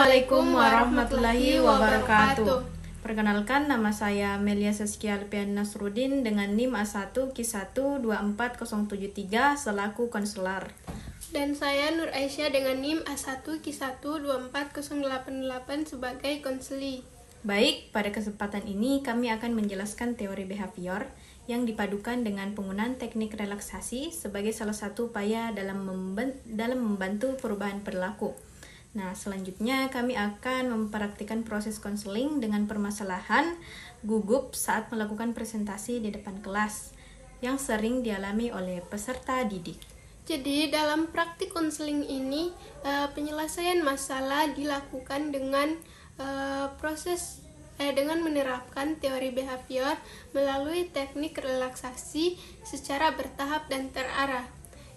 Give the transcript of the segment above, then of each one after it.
Assalamualaikum warahmatullahi wabarakatuh. Perkenalkan, nama saya Melia Saskia Alpian Nasruddin dengan NIM A1Q1240773 selaku konselor. Dan saya Nur Aisyah dengan NIM A1Q1240888 sebagai konseli. Baik, pada kesempatan ini kami akan menjelaskan teori behavior yang dipadukan dengan penggunaan teknik relaksasi sebagai salah satu upaya dalam membantu perubahan perilaku. Nah, selanjutnya kami akan mempraktikkan proses konseling dengan permasalahan gugup saat melakukan presentasi di depan kelas yang sering dialami oleh peserta didik. Jadi, dalam praktik konseling ini, penyelesaian masalah dilakukan dengan dengan menerapkan teori behavior melalui teknik relaksasi secara bertahap dan terarah.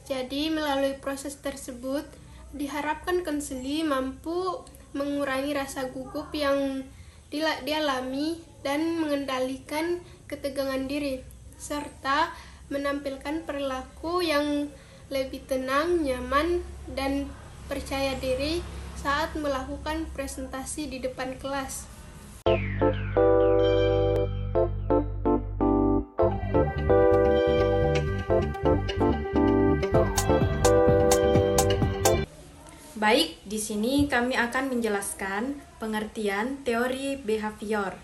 Jadi, melalui proses tersebut, diharapkan konseli mampu mengurangi rasa gugup yang dialami dan mengendalikan ketegangan diri, serta menampilkan perilaku yang lebih tenang, nyaman, dan percaya diri saat melakukan presentasi di depan kelas. Baik, di sini kami akan menjelaskan pengertian teori behavior.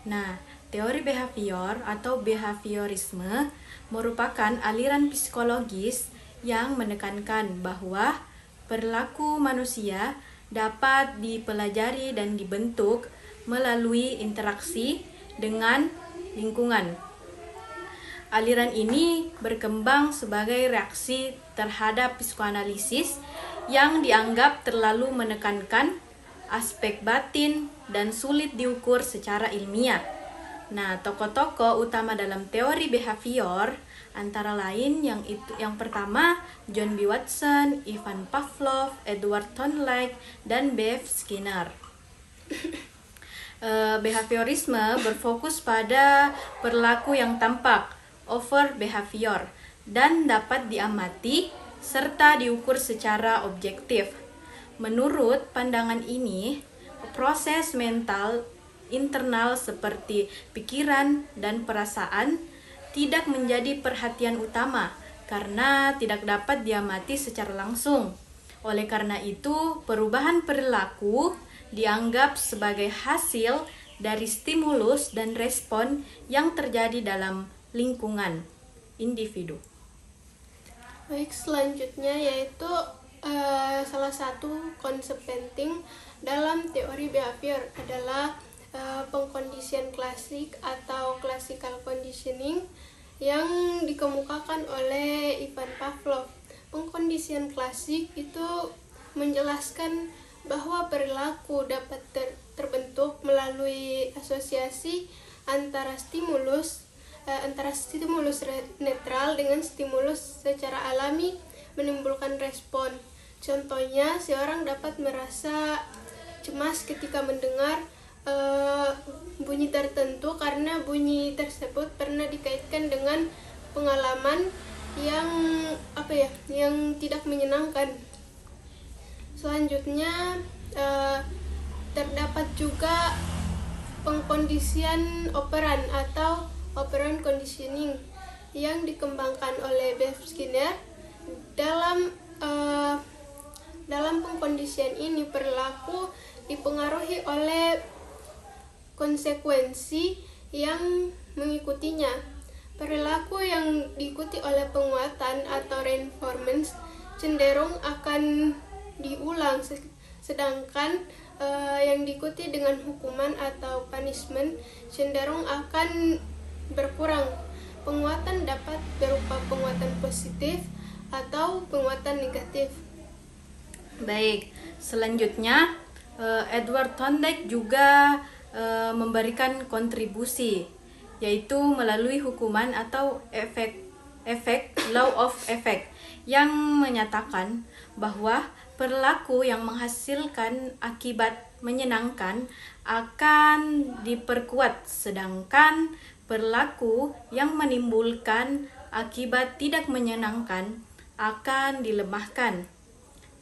Nah, teori behavior atau behaviorisme merupakan aliran psikologis yang menekankan bahwa perilaku manusia dapat dipelajari dan dibentuk melalui interaksi dengan lingkungan. Aliran ini berkembang sebagai reaksi terhadap psikoanalisis yang dianggap terlalu menekankan aspek batin dan sulit diukur secara ilmiah. Nah, tokoh-tokoh utama dalam teori behavior antara lain yang pertama John B. Watson, Ivan Pavlov, Edward Thorndike, dan B.F. Skinner. Behaviorisme berfokus pada perilaku yang tampak, overt behavior, dan dapat diamati serta diukur secara objektif. Menurut pandangan ini, proses mental internal seperti pikiran dan perasaan tidak menjadi perhatian utama karena tidak dapat diamati secara langsung. Oleh karena itu, perubahan perilaku dianggap sebagai hasil dari stimulus dan respon yang terjadi dalam lingkungan individu. Baik, selanjutnya yaitu salah satu konsep penting dalam teori behavior adalah pengkondisian klasik atau classical conditioning yang dikemukakan oleh Ivan Pavlov. Pengkondisian klasik itu menjelaskan bahwa perilaku dapat terbentuk melalui asosiasi antara stimulus netral dengan stimulus secara alami menimbulkan respon. Contohnya, seorang dapat merasa cemas ketika mendengar bunyi tertentu karena bunyi tersebut pernah dikaitkan dengan pengalaman yang tidak menyenangkan. Selanjutnya, terdapat juga pengkondisian operan atau operant conditioning yang dikembangkan oleh B.F. Skinner. Dalam pengkondisian ini, perilaku dipengaruhi oleh konsekuensi yang mengikutinya. Perilaku yang diikuti oleh penguatan atau reinforcement cenderung akan diulang, sedangkan yang diikuti dengan hukuman atau punishment cenderung akan berkurang. Penguatan dapat berupa penguatan positif atau penguatan negatif. Baik, selanjutnya Edward Thorndike juga memberikan kontribusi, yaitu melalui hukuman atau efek law of effect yang menyatakan bahwa perilaku yang menghasilkan akibat menyenangkan akan diperkuat, sedangkan perilaku yang menimbulkan akibat tidak menyenangkan akan dilemahkan.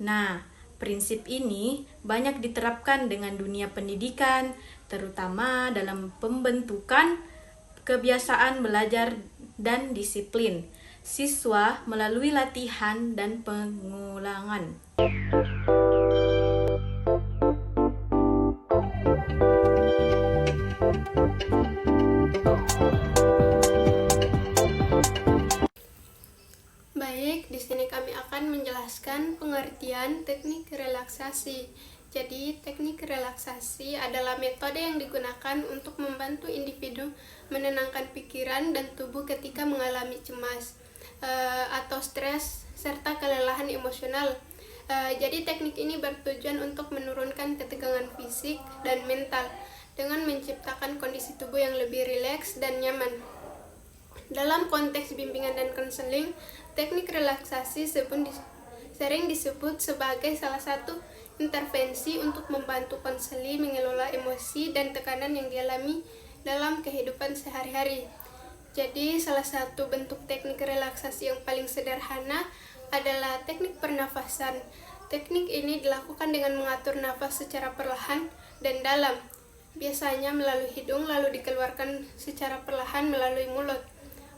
Nah, Prinsip ini banyak diterapkan dengan dunia pendidikan, terutama dalam pembentukan kebiasaan belajar dan disiplin siswa melalui latihan dan pengulangan. Baik, di sini kami akan menjelaskan pengertian teknik relaksasi. Jadi, teknik relaksasi adalah metode yang digunakan untuk membantu individu menenangkan pikiran dan tubuh ketika mengalami cemas atau stres serta kelelahan emosional. Jadi, teknik ini bertujuan untuk menurunkan ketegangan fisik dan mental dengan menciptakan kondisi tubuh yang lebih rileks dan nyaman. Dalam konteks bimbingan dan konseling, teknik relaksasi sering disebut sebagai salah satu intervensi untuk membantu konseli mengelola emosi dan tekanan yang dialami dalam kehidupan sehari-hari. Jadi, salah satu bentuk teknik relaksasi yang paling sederhana adalah teknik pernafasan. Teknik ini dilakukan dengan mengatur nafas secara perlahan dan dalam, biasanya melalui hidung lalu dikeluarkan secara perlahan melalui mulut.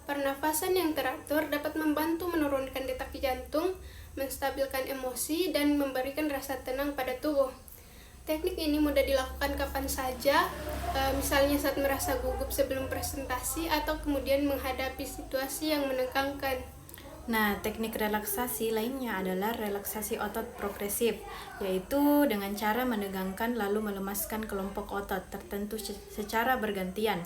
Pernafasan yang teratur dapat membantu menurunkan detak jantung, menstabilkan emosi, dan memberikan rasa tenang pada tubuh. Teknik ini mudah dilakukan kapan saja, misalnya saat merasa gugup sebelum presentasi atau kemudian menghadapi situasi yang menegangkan. Nah, teknik relaksasi lainnya adalah relaksasi otot progresif, yaitu dengan cara menegangkan lalu melemaskan kelompok otot tertentu secara bergantian.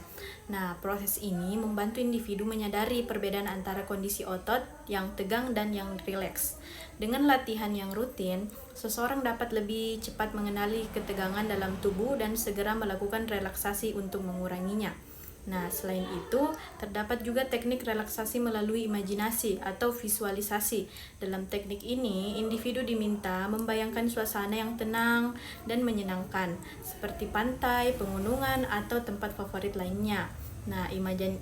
Nah, proses ini membantu individu menyadari perbedaan antara kondisi otot yang tegang dan yang rileks. Dengan latihan yang rutin, seseorang dapat lebih cepat mengenali ketegangan dalam tubuh dan segera melakukan relaksasi untuk menguranginya. Nah, selain itu, terdapat juga teknik relaksasi melalui imajinasi atau visualisasi. Dalam teknik ini, individu diminta membayangkan suasana yang tenang dan menyenangkan, seperti pantai, pegunungan, atau tempat favorit lainnya. Nah,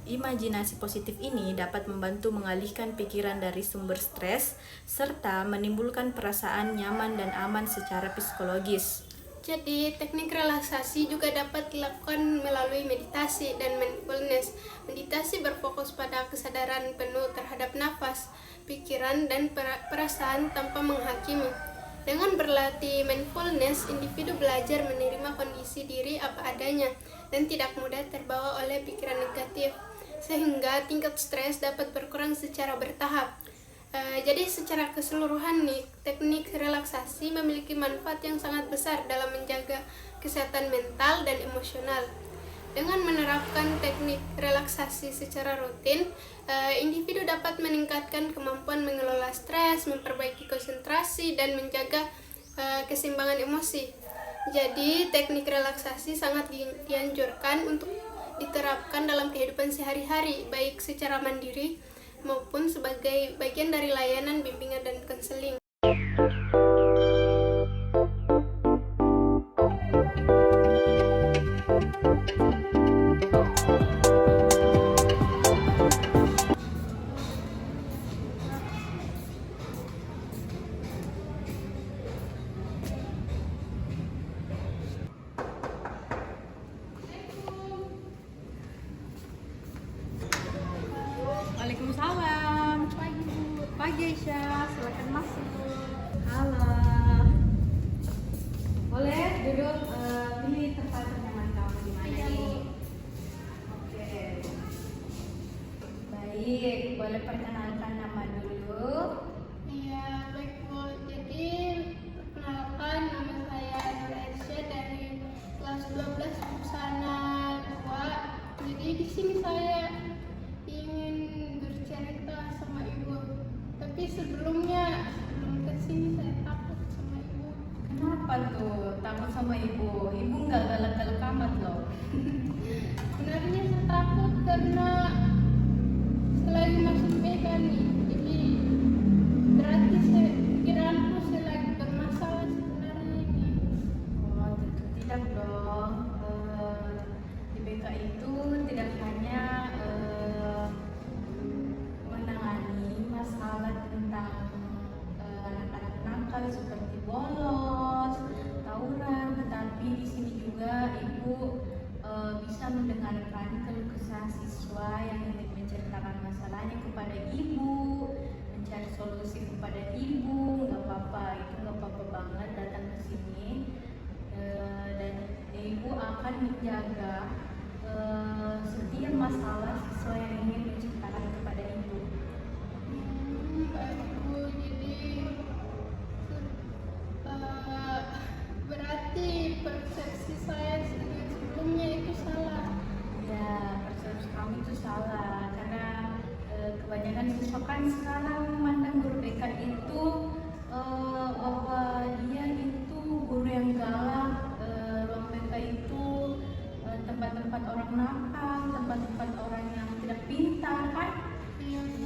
imajinasi positif ini dapat membantu mengalihkan pikiran dari sumber stres, serta menimbulkan perasaan nyaman dan aman secara psikologis. Jadi, teknik relaksasi juga dapat dilakukan melalui meditasi dan mindfulness. Meditasi berfokus pada kesadaran penuh terhadap nafas, pikiran, dan perasaan tanpa menghakimi. Dengan berlatih mindfulness, individu belajar menerima kondisi diri apa adanya dan tidak mudah terbawa oleh pikiran negatif, sehingga tingkat stres dapat berkurang secara bertahap. Jadi secara keseluruhan nih, teknik relaksasi memiliki manfaat yang sangat besar dalam menjaga kesehatan mental dan emosional. Dengan menerapkan teknik relaksasi secara rutin, individu dapat meningkatkan kemampuan mengelola stres, memperbaiki konsentrasi, dan menjaga keseimbangan emosi. Jadi, teknik relaksasi sangat dianjurkan untuk diterapkan dalam kehidupan sehari-hari, baik secara mandiri maupun sebagai bagian dari layanan bimbingan dan konseling. Waalaikumsalam. Pagi, Bu. Pagi Aisyah, silakan masuk. Halo. Boleh duduk, pilih tempat nyaman kamu di mana Iya, Bu. nih? Oke. Baik, boleh perkenalkan nama dulu. Iya, baik, Bu. Jadi, perkenalkan, nama saya Nur Aisyah dari kelas 12 Busana 2. Jadi di sini saya ingin bercerita sama Ibu. Tapi sebelum ke sini saya takut sama Ibu. Kenapa tuh takut sama ibu? Ibu nggak galak-galak amat loh. Sebenarnya saya takut karena saya lagi masuk BK nih. Jadi berarti pikiranku saya lagi bermasalah sebenarnya ini. Oh, tentu tidak dong. Di BK itu tidak hanya menangani masalah tentang anak-anak nakal seperti bolos, bisa mendengarkan keluh kesah siswa yang ingin menceritakan masalahnya kepada ibu, mencari solusi kepada ibu, nggak apa-apa, itu nggak apa-apa banget datang ke sini. Dan ibu akan menjaga setiap masalah siswa yang ingin menceritakan kepada ibu. Baik Bu, jadi berarti persepsi saya sebelumnya itu salah. Ya, persepsi kamu itu salah karena kebanyakan siswa kan sekarang memandang guru BK itu bahwa dia itu guru yang galak, ruang BK itu tempat-tempat orang nakal, tempat-tempat orang yang tidak pintar kan?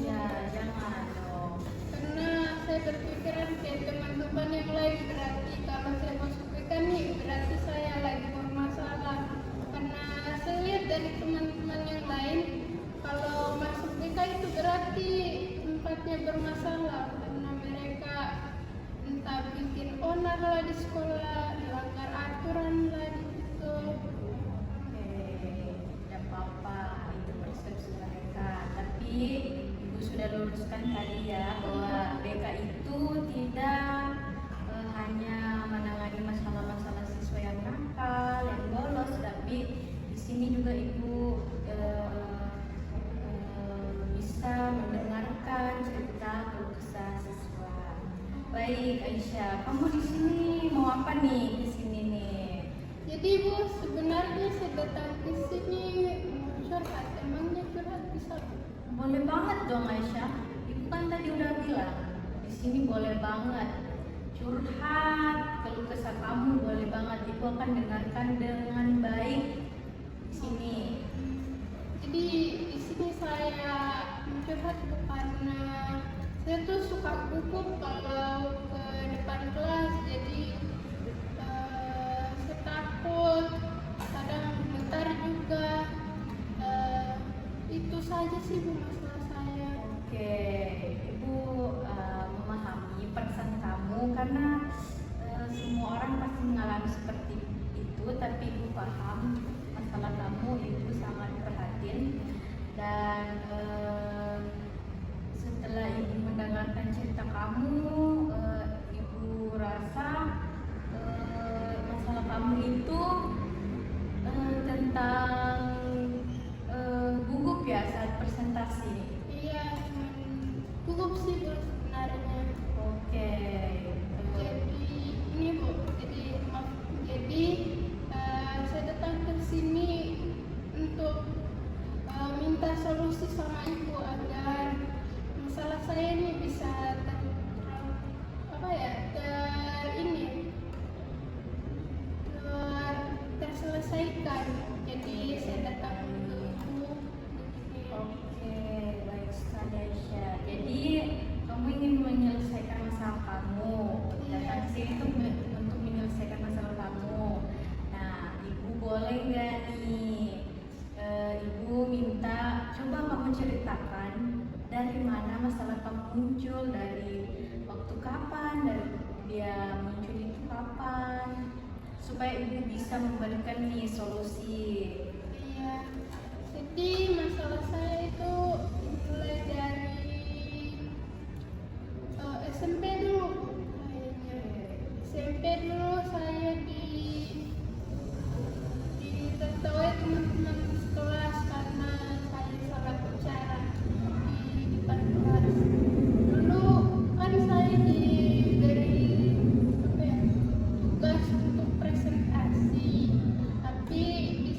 Ya, jangan dong. Karena saya berpikiran kayak teman-teman yang lain, berarti kalau saya masuk BK nih berarti saya lagi bermasalah. Karena saya lihat dari teman-teman yang lain, kalau masuk BK itu berarti tempatnya bermasalah, karena mereka entah bikin onar lah di sekolah, melanggar aturan lah gitu. Tidak apa-apa, itu persepsi mereka. Tapi ibu sudah luruskan tadi ya bahwa BK itu tidak hanya menangani masalah-masalah siswa yang nakal, yang bolos, tapi di sini juga ibu bisa mendengarkan cerita keluh kesah siswa. Baik Aisyah, kamu di sini mau apa nih di sini nih? Jadi Bu, sebenarnya saya datang ke sini mau curhat, emangnya curhat bisa? Boleh banget dong Aisyah. Ibu kan tadi udah bilang di sini boleh banget curhat, keluh kesah kamu boleh banget. Ibu akan dengarkan dengan baik di sini. Jadi di sini saya curhat karena saya tuh suka gugup kalau ke depan kelas, jadi saya takut, kadang gemetar juga. Itu saja sih Bu masalah saya. Oke, Ibu memahami perasaan kamu karena semua orang pasti mengalami seperti itu, tapi Ibu paham masalah kamu, Ibu sangat perhatiin. Dan setelah Ibu mendengarkan cerita kamu, Ibu rasa masalah kamu itu tentang gugup ya saat presentasi. Iya, gugup sih Bu sebenarnya. Oke. Jadi ini Bu, jadi saya datang ke sini untuk minta solusi sama Ibu agar masalah saya ini bisa terselesaikan. Jadi saya datang ke Ibu. Oke, baik sekali Aisyah. Jadi kamu ingin menyelesaikan masalah kamu, datang ke sini untuk menyelesaikan masalah kamu. Nah, Ibu boleh nggak nih? Ibu minta coba kamu ceritakan dari mana masalah kamu muncul, dari waktu kapan, dari dia muncul itu kapan, supaya Ibu bisa memberikan nih solusi. Iya, jadi masalah saya itu mulai dari SMP dulu. SMP dulu saya ditertawai teman-teman sekelas karena saya salah bicara di depan kelas. Dulu kan saya diberi tugas untuk presentasi, tapi di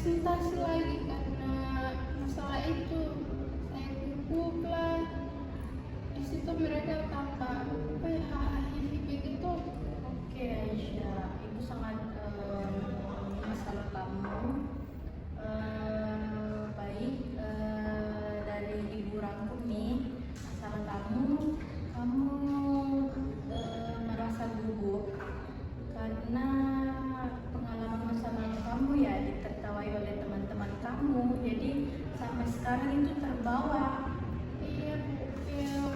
presentasi lagi karena masalah itu. Saya gugup lah. Di situ mereka tampak begitu. Oke, Aisyah, itu sangat masalah kamu. Baik, dari Ibu rangkum nih masalah kamu. Kamu merasa gugup karena pengalaman masa lalu kamu ya ditertawai oleh teman-teman kamu. Jadi sampai sekarang itu terbawa. Iya,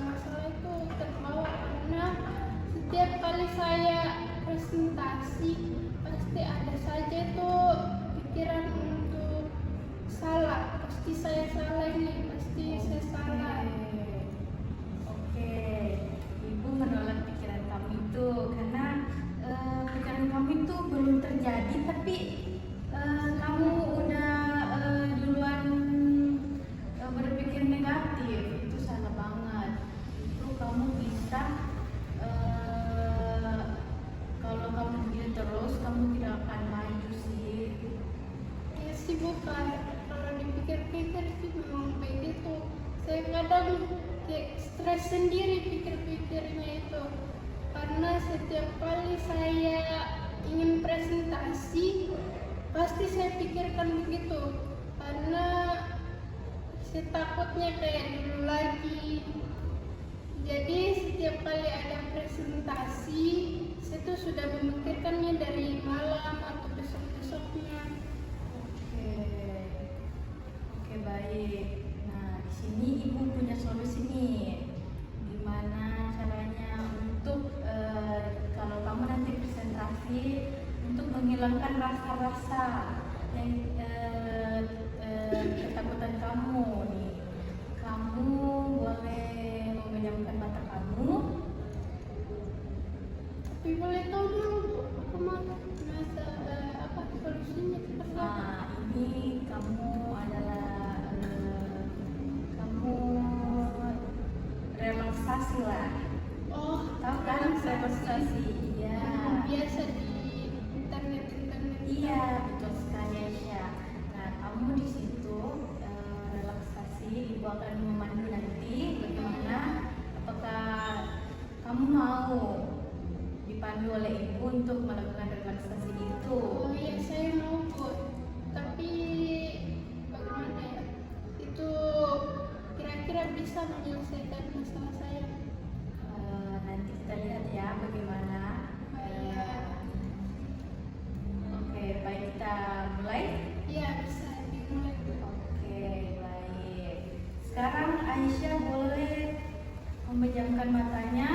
masalah itu terbawa karena setiap kali saya presentasi pasti ada saja tuh pikiran untuk salah. Pasti saya salah ini, pasti saya salah. Oke, Ibu menolak pikiran kamu itu karena pikiran kamu itu belum terjadi, tapi kamu udah duluan berpikir negatif. Itu salah banget. Itu kamu bisa kalau kamu begini terus kamu tidak akan maju sih. Ya sih bukan, kalau dipikir-pikir sih memang begitu. Saya kadang kayak stres sendiri pikir-pikirnya itu, karena setiap kali saya ingin presentasi pasti saya pikirkan begitu, karena saya takutnya kayak dulu lagi. Jadi setiap kali ada presentasi saya tuh sudah memikirkannya dari malam atau besok-besoknya. Oke, baik. Nah, di sini Ibu punya solusi nih. Gimana caranya untuk kalau kamu nanti presentasi untuk menghilangkan rasa-rasa yang ketakutan kamu nih. Kamu boleh memejamkan mata kamu. Tapi boleh tahu dulu apa solusinya seperti apa? Nah, ini kamu adalah kamu relaksasi lah. Oh, Tahu kan relaksasi? Iya. Biasa di internet. Iya, betul sekali Aisyah. Nah, kamu di situ relaksasi, Ibu akan memandu nanti bagaimana. Apakah kamu mau dipandu oleh Ibu untuk melakukan relaksasi itu? Oh iya, saya mau Bu. Tapi bagaimana ya? Itu kira-kira bisa menyelesaikan masalah saya? Nanti kita lihat ya bagaimana. Oke, baik, kita mulai. Iya, bisa dimulai. Oke, baik. Sekarang Aisyah boleh memejamkan matanya.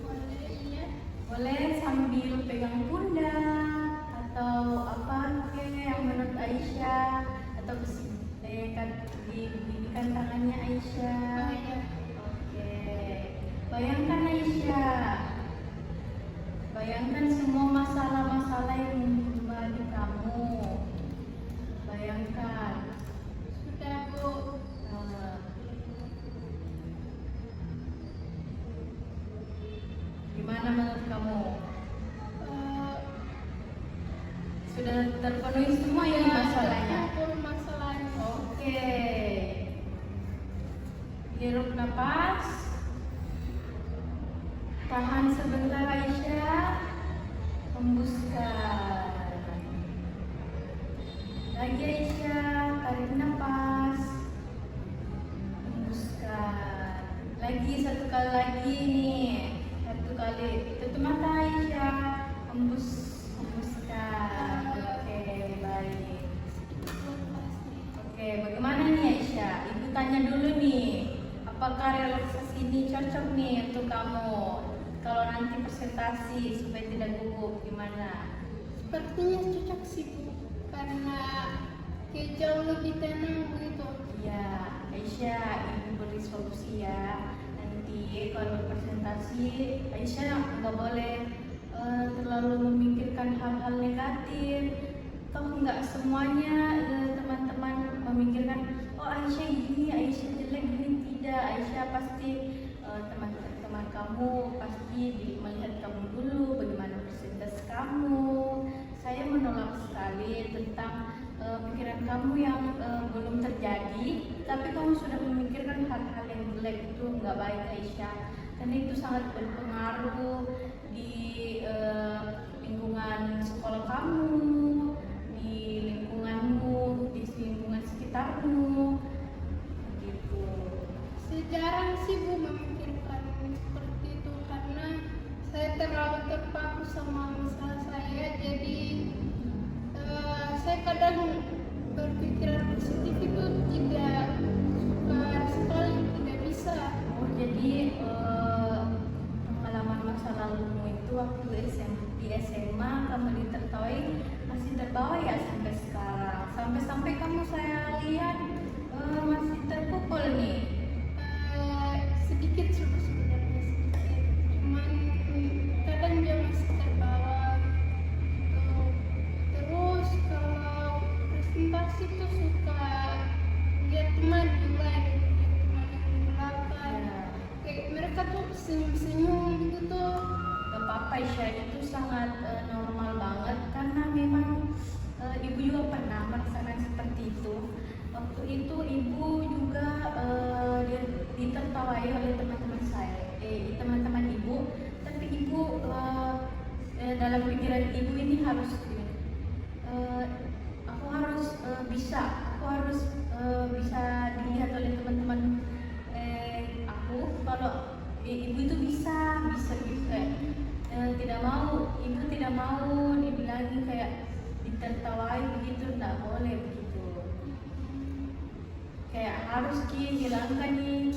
Boleh, iya. Boleh sambil pegang pundak atau apa yang menurut Aisyah, atau dibidikan tangannya Aisyah. Iya. Oke, bayangkan Aisyah, bayangkan semua masalah-masalah yang membebani kamu. Bayangkan. Sudah Bu. Gimana menurut kamu? Eh, Sudah terpenuhi semua ya masalahnya? Masalahnya. Oke. Hirup nafas. Tahan sebentar Aisyah. Hembuskan. Lagi Aisyah, tarik nafas. Hembuskan. Lagi satu kali lagi nih. Satu kali. Tutup mata Aisyah. Hembuskan. Oke, baik. Oke, bagaimana nih Aisyah? Ibu tanya dulu nih, apakah relaksasi ini cocok nih untuk kamu? Kalau nanti presentasi supaya tidak gugup, gimana? Sepertinya cocok sih Bu, karena kayak jauh lebih tenang begitu. Ya, Aisyah, ibu beri solusi ya. Nanti kalau presentasi, Aisyah nggak boleh terlalu memikirkan hal-hal negatif. Toh nggak semuanya teman-teman memikirkan, oh Aisyah gini, Aisyah jelek gini. Tidak, Aisyah pasti teman-teman kamu pasti melihat kamu dulu bagaimana presentasi kamu. Saya menolak sekali tentang kamu yang belum terjadi, tapi kamu sudah memikirkan hal-hal yang jelek, itu nggak baik Aisyah, karena itu sangat berpengaruh di lingkungan sekolah kamu, di lingkunganmu, di lingkungan sekitarmu, gitu. Sejarang sih Bu memikirkan seperti itu karena saya terlalu terpaku sama masalah saya, jadi saya kadang berpikiran positif itu tidak suka sekali, tidak bisa. Oh, jadi pengalaman masa lalumu itu waktu di SMA kamu ditertawai masih terbawa ya sampai sekarang, sampai kamu saya lihat masih terpukul nih. Sedikit sebenarnya sedikit, cuman kadang dia masih terbawa gitu. Terus kalau presentasi tuh suka lihat teman yang lain, teman yang di belakang, kayak mereka tuh senyum-senyum gitu tuh. Gak apa-apa Isya, itu sangat normal banget karena memang ibu juga pernah merasakan seperti itu. Waktu itu ibu juga ditertawai oleh teman-teman saya, teman-teman ibu, tapi ibu dalam pikiran ibu ini harus aku harus bisa dilihat oleh teman-teman aku kalau ibu itu bisa ibu tidak mau dibilangin kayak ditertawai begitu, nggak boleh begitu. Kayak harus hilangkan nih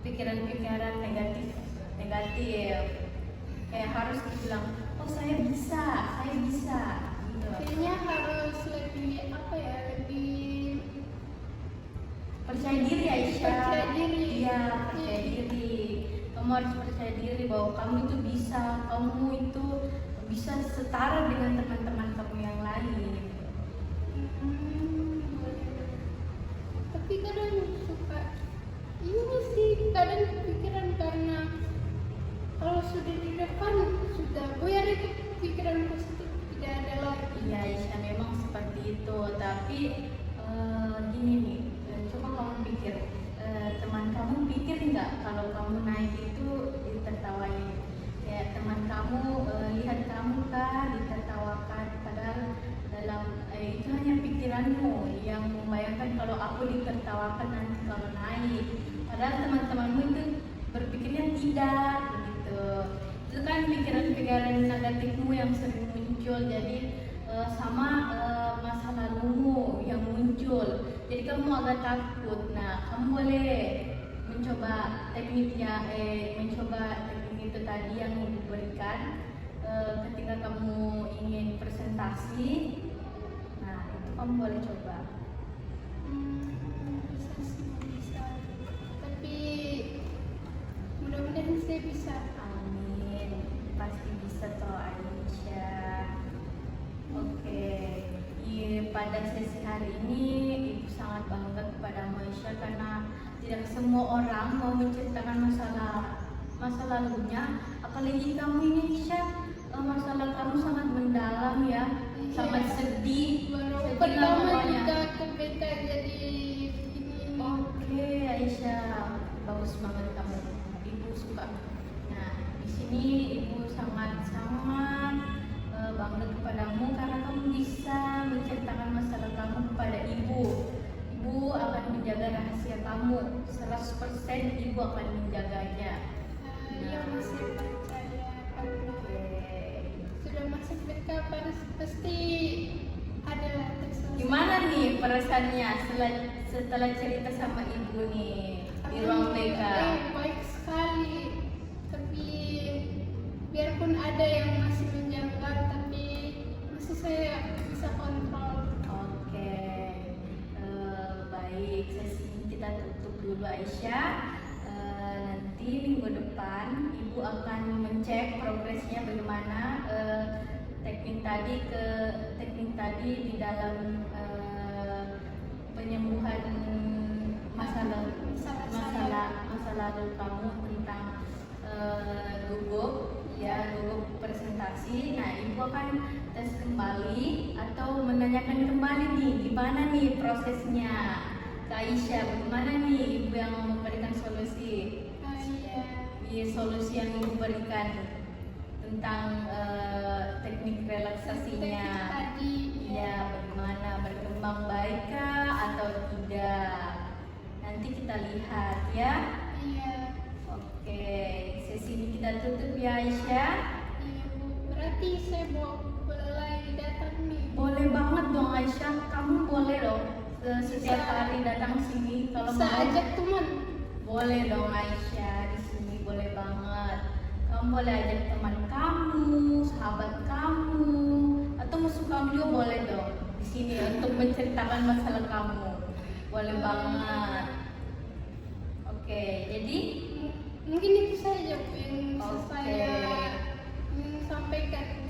pikiran-pikiran negatif, kayak harus dibilang, oh saya bisa gitu. Kayaknya harus lebih lebih percaya diri Aisyah. Percaya diri. Iya, percaya diri. Kamu harus percaya diri bahwa kamu itu bisa setara dengan teman-teman kamu yang lain. Tapi kadang suka ini sih, kadang kepikiran karena kalau sudah di depan sudah goyah itu pikiran positif tidak ada lagi. Iya Aisyah, memang seperti itu. Tapi gini nih, coba kamu pikir, teman kamu pikir nggak kalau kamu naik itu ditertawain? Ya teman kamu lihat kamu kah ditertawakan, padahal dalam itu hanya pikiranmu yang membayangkan kalau aku ditertawakan nanti kalau naik, padahal teman-temanmu itu berpikirnya tidak begitu. Itu kan pikiran-pikiran negatifmu yang sering muncul, jadi sama masa lalumu yang muncul, jadi kamu agak takut. Nah, kamu boleh mencoba teknik itu tadi yang diberikan ketika kamu ingin presentasi. Nah, itu kamu boleh coba. Bisa. Tapi mudah-mudahan saya bisa. Amin, pasti bisa toh Aisyah. Oke, pada sesi hari ini ibu sangat bangga kepada Aisyah karena tidak semua orang mau menceritakan masa lalunya, apalagi kamu ini Aisyah, masalah kamu sangat mendalam ya, sangat sedih. Pertama juga kebeta jadi begini. Oke Aisyah, bagus banget kamu, ibu suka. Nah, di sini ibu sangat bangga kepadamu karena kamu bisa menceritakan masalah kamu kepada ibu. Ibu akan menjaga rahasia kamu, 100% ibu akan menjaganya. Yang masih percaya sudah masuk BK pasti adalah terselesai. Gimana nih perasaannya setelah cerita sama ibu nih di ruang BK? Baik sekali, tapi biarpun ada yang masih menjanggal, tapi masih saya bisa kontrol. Oke, baik, sesi ini kita tutup dulu Aisyah. Nanti minggu depan ibu akan mengecek progresnya bagaimana teknik tadi di dalam penyembuhan masa lalu kamu tentang gugup presentasi. Nah, ibu akan tes kembali atau menanyakan kembali nih, gimana nih prosesnya? Kak Aisyah, bagaimana nih Ibu yang memberikan solusi? Iya, solusi yang Ibu berikan tentang teknik relaksasinya. Iya, bagaimana, berkembang baikkah atau tidak? Nanti kita lihat ya. Iya. Oke, sesi ini kita tutup ya Aisyah. Iya Bu, berarti saya boleh datang nih. Boleh banget dong Aisyah, kamu boleh dong setiap hari datang sini kalau Bisa mau. ajak teman. Boleh dong Aisyah, di sini boleh banget. Kamu boleh ajak teman kamu, sahabat kamu, atau musuh kamu juga boleh dong di sini untuk menceritakan masalah kamu. Boleh banget. Oke, jadi Mungkin itu saja Bu yang bisa Oke. saya sampaikan.